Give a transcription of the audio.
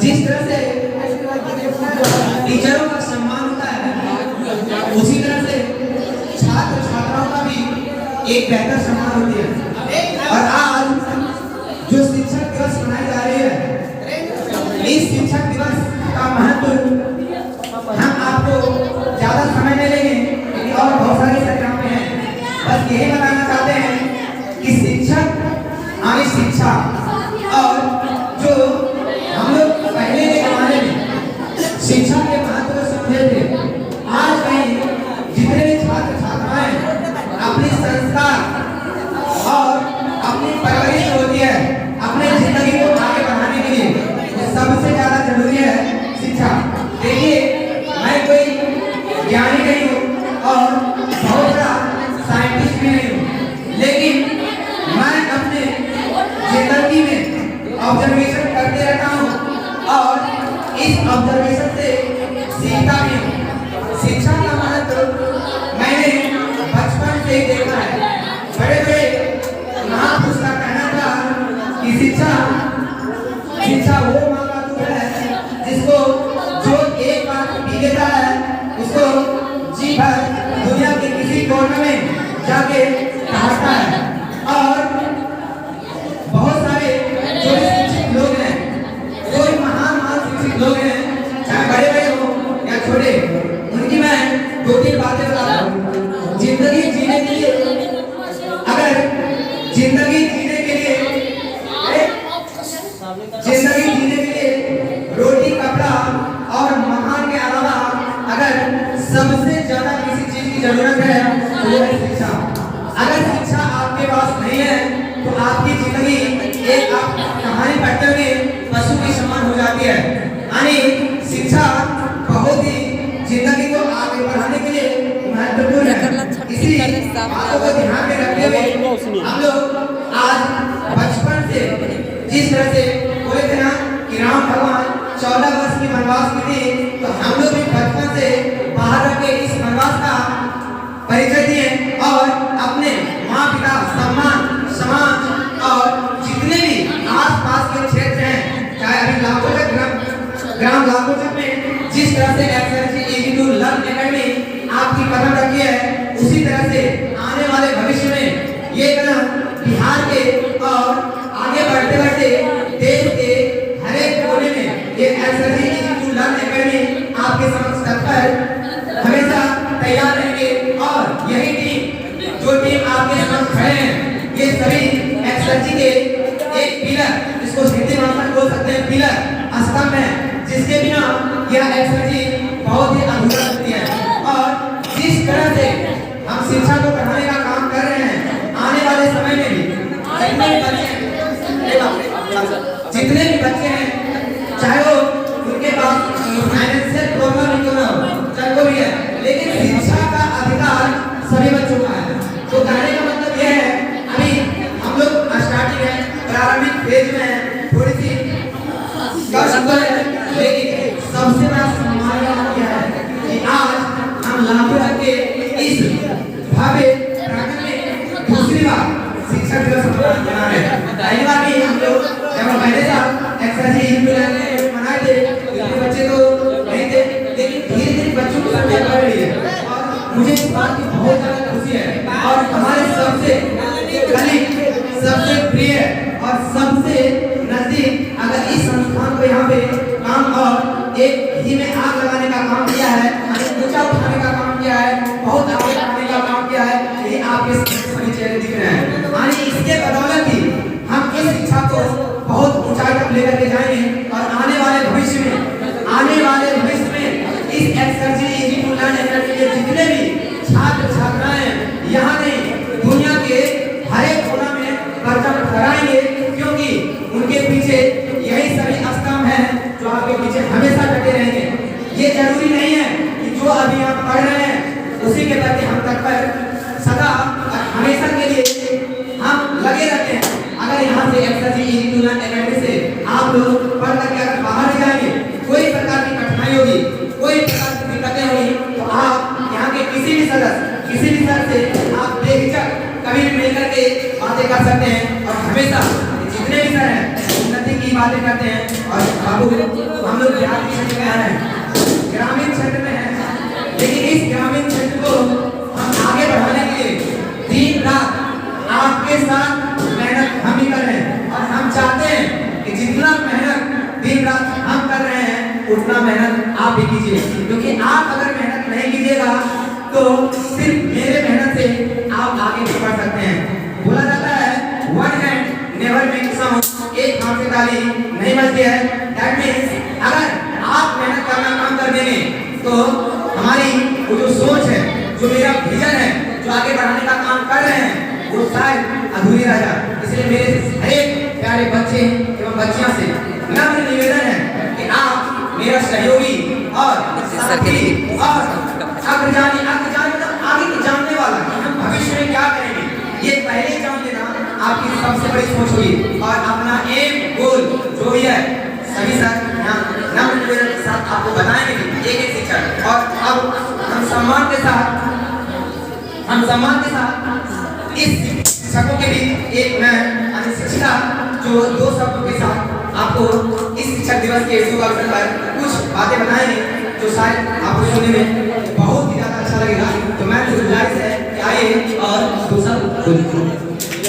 जिस तरह से टीचरों का सम्मान होता है, उसी तरह से छात्र छात्राओं का भी एक बेहतर सम्मान होती है। और आज जो शिक्षक दिवस मनाई जा रही है, इस शिक्षक दिवस का महत्व हम आपको ज्यादा समय नहीं लेंगे और बहुत सारी संख्या में है। बस यही बताना चाहते हैं कि शिक्षक आने शिक्षा, और जो हम लोग पहले के जमाने में शिक्षा के महत्व को समझे थे, आज कहीं जितने भी छात्र छात्राएं अपनी संस्कार और अपनी परवरिश होती है, अपने जिंदगी को आगे बढ़ाने के लिए सबसे ज्यादा जरूरी है शिक्षा। देखिए, मैं कोई ज्ञानी नहीं हूँ और बहुत बड़ा साइंटिस्ट भी नहीं हूँ, लेकिन मैं अपने जिंदगी में ऑब्जर्वेशन करते रहता हूँ और इस ऑब्जर्वेशन से सीखता भी हूँ। शिक्षा का महत्व मैंने बचपन से ही देखा है। बड़े बड़े महापुरुष का कहना था कि शिक्षा वो माँ का दूध है जिसको जो एक बार पी लेता है उसको जी भर दुनिया के किसी कोने में जाके कहता है। और बहुत सारे जो शिक्षित लोग हैं, कोई महान शिक्षित लोग हैं, चाहे बड़े बड़े हो या छोटे, उनकी मैं दो तीन बातें बताता हूँ। जिंदगी जीने के लिए, अगर जिंदगी जीने के लिए रोटी कपड़ा और मकान के अलावा अगर सबसे ज्यादा किसी चीज की जरूरत है तो वो है शिक्षा। अगर शिक्षा आपके पास नहीं है तो आपकी जिंदगी एक आप कहानी पढ़ते हुए पशु की समान हो जाती है। यानी शिक्षा बहुत ही जिंदगी को आगे बढ़ाने के लिए महत्वपूर्ण है। इसी बातों को ध्यान में रखते हुए हम लोग आज बचपन से जिस तरह से बोले थे ना कि राम भगवान 14 वर्ष की वनवास की थी, तो हम लोग भी बचपन से बाहर रख के इस वनवास का परिचय दिए और अपने माँ पिता, सम्मान, समाज और जितने भी आसपास के क्षेत्र हैं, चाहे अभी लाखोचक ग्राम लाखोचक में जिस तरह से एक्सएलसी एजीटू लर्न एकेडमी आपकी कदम रखी है, उसी तरह से आने वाले भविष्य में ये कदम बिहार के और आगे बढ़ते बढ़ते देश के हर एक कोने में ये एक्सएलसी एजीटू लर्न एकेडमी आपके समक्ष तत्पर हमेशा तैयार रहेंगे। और यही टीम, जो टीम आपके समक्ष खड़े हैं, ये सभी एक्सएलसी के एक पिलर, जिसको हिंदी भाषा में बोल सकते हैं पिलर, स्तंभ है, जिसके बिना यह एक्सएलसी बहुत ही अधूरा होती है। और जिस तरह से हम शिक्षा को बढ़ाने का काम कर रहे हैं, आने वाले समय में भी जितने भी बच्चे हैं, चाहे वो उनके पास फाइनेंशियल प्रॉब्लम ही क्यों ना हो, चाहे वो भी है, लेकिन शिक्षा का अधिकार सभी बच्चों का है। तो कहने का मतलब यह है, अभी हम लोग स्टार्टिंग है, प्रारंभिक फेज में है, थोड़ी सी कर सकते हैं, लेकिन सबसे बड़ा सम्मान यह है कि आज हम लाखों के इस भव्य प्रांगण में दूसरी बार शिक्षक दिवस मना रहे हैं। पहली बार भी हम लोग जब पहले साल एक्सएलसी मनाए थे, बच्चे तो नहीं थे, लेकिन धीरे धीरे बच्चों की संख्या बढ़ रही है और मुझे इस बात की बहुत ज्यादा खुशी है। और हमारे सबसे करीब, सबसे प्रिय और सबसे नजदीक अगर इस संस्थान को यहाँ पे काम और एक ही में आग लगाने का काम किया है, ऊंचा उठाने का काम किया है, बहुत आगे बढ़ाने का काम किया है, ये आपके सभी चेहरे दिख रहे हैं। यानी इसके बदौलत ही हम इस शिक्षा को बहुत ऊंचाई तक लेकर के जाएंगे और आने वाले भविष्य में इस एक्सएलसी एजीटू लर्न एकेडमी के जितने भी छात्र छात्राएं यहाँ नहीं, दुनिया के हर एक कोना में परचम फहराएंगे, क्योंकि उनके पीछे यही सभी स्तंभ हैं जो आपके पीछे हमेशा डटे रहेंगे। ये जरूरी नहीं है कि जो अभी आप पढ़ रहे हैं उसी के प्रति हम तत्पर सदा हमेशा के लिए हम लगे रहते हैं। अगर यहाँ से एक्सएलसी एजीटू लर्न एकेडमी से आप लोग पढ़ करके अगर बाहर जाएंगे, कोई प्रकार की कठिनाई हम लोग देहाती क्षेत्र में हैं, ग्रामीण क्षेत्र में हैं, लेकिन इस ग्रामीण क्षेत्र को हम आगे बढ़ाने के लिए दिन रात आपके साथ मेहनत हम ही कर रहे हैं। और हम चाहते हैं कि जितना मेहनत दिन रात हम कर रहे हैं उतना मेहनत आप भी कीजिए, क्योंकि आप अगर मेहनत नहीं कीजिएगा तो सिर्फ मेरे मेहनत से आप आगे नहीं बढ़ सकते हैं। बोला जाता है one hand never make sound, एक हाथ से ताली नहीं बजती है। दैट मींस अगर आप मेहनत करना कम कर देंगे तो हमारी वो जो सोच है, जो मेरा विजन है, जो आगे बढ़ाने का काम कर रहे हैं वो शायद अधूरी रह जाए। इसलिए मेरे हर एक प्यारे बच्चे एवं बच्चियों से नम्र निवेदन है कि आप मेरा सहयोगी और साथी और अग्रजानी मतलब आगे की जानने वाला कि हम भविष्य में क्या करेंगे ये पहले जान लेना आपकी सबसे बड़ी सोच होगी। और अपना एम गोल जो भी है सभी सर यहाँ नम्र निवेदन के साथ आपको बताएंगे एक एक शिक्षक। और अब हम सम्मान के साथ इस शिक्षकों के बीच एक मैं शिक्षिका जो दो शब्दों के साथ आपको इस शिक्षक दिवस के शुभ अवसर पर कुछ बातें बताएंगे जो शायद आपको सुनने में बहुत ही ज्यादा अच्छा लगेगा। तो मैं गुजारिश है कि आइए और दो शब्द बोलिए।